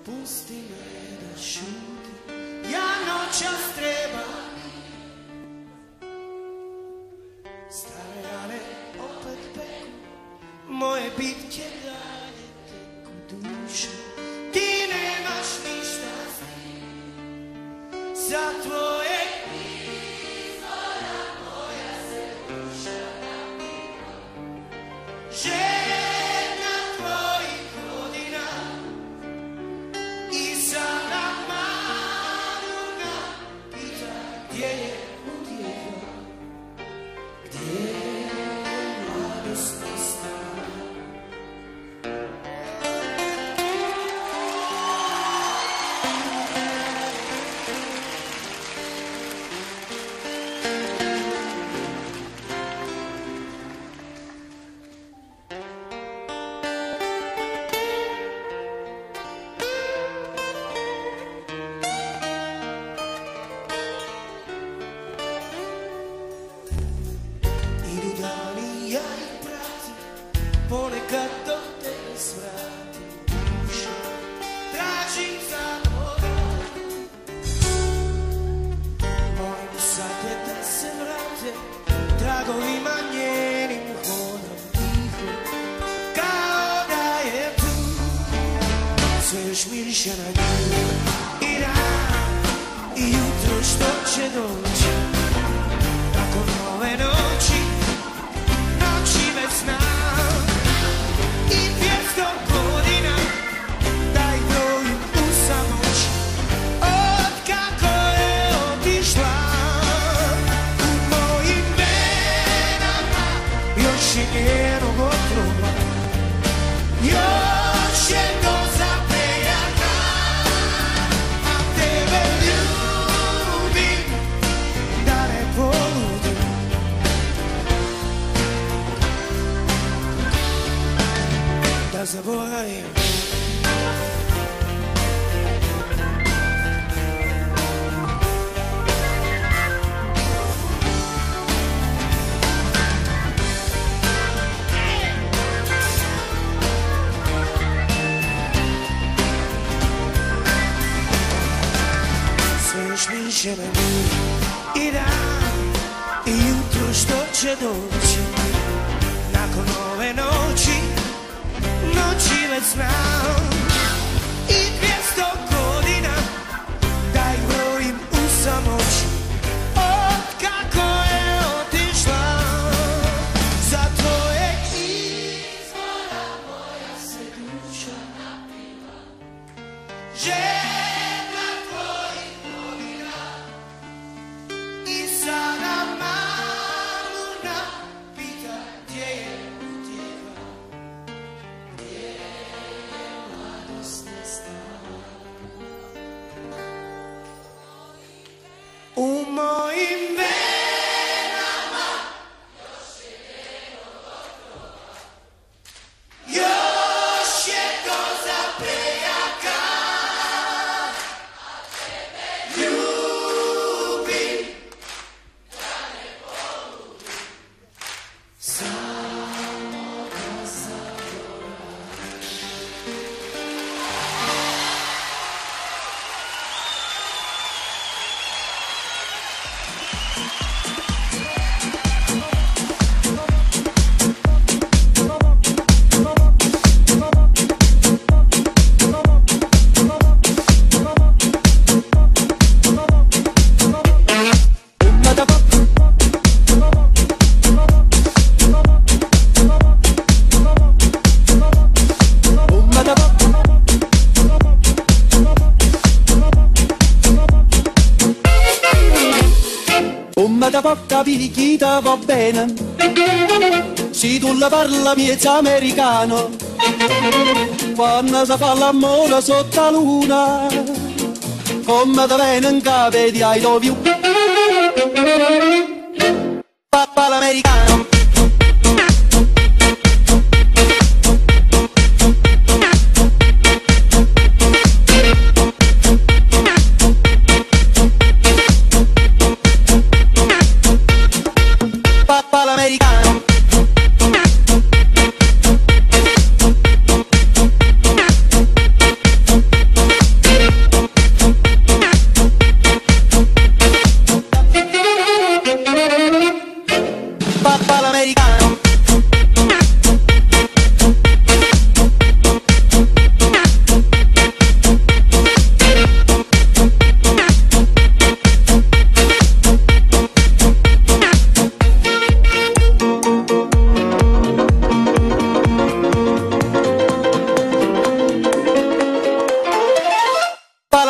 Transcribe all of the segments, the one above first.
pusti me da šutim, ja noćas trebam. Stare rane opet peku, moje bitke dalje teku dušu. Ti nemaš ništa s tim, za tvoje izvora moja se duša napila. Žena tvojih godina i sada maluna pita gdje je utjeha, gdje je mladostna stara. Idu dani, ja ih pratim, ponekad do tebe svratim dušu, tražim za povrat. Molim sate da se vrate, tragovima njenim hodam tiho, kao da je tu sve još miriše na nju. I dan i jutro što će doći nakon ove noći, noći već znam. I 200 godina da ih brojim u samoći, od kako je otišla. U mojim venama još je njenog otrova, još je doza prejaka, a tebe ljubim da ne poludim. Da zaboravim. Sve još više me boli i dan i jutro što će doći nakon ove noći, noći već znam. I 200 godina da ih brojim u samoći, od kako je otišla. Za tvoje izvora moja se duša napila. Žena tvojih godina i sada maluna pita gdje je utjeha, gdje je mladostna stara. U mojim venama još je doza prejaka, a tebe ljubim da ne poludim. Samo da zaboravim. Da porta picchita va bene, se tu la parla miezza americano, quando si fa l'amore sotto la luna, come da viene in capo di I love you, papà l'americano. Papà l'americano.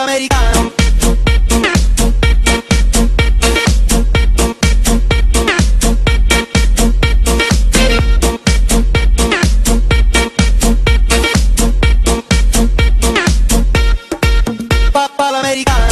l'americano. Papà l'americano.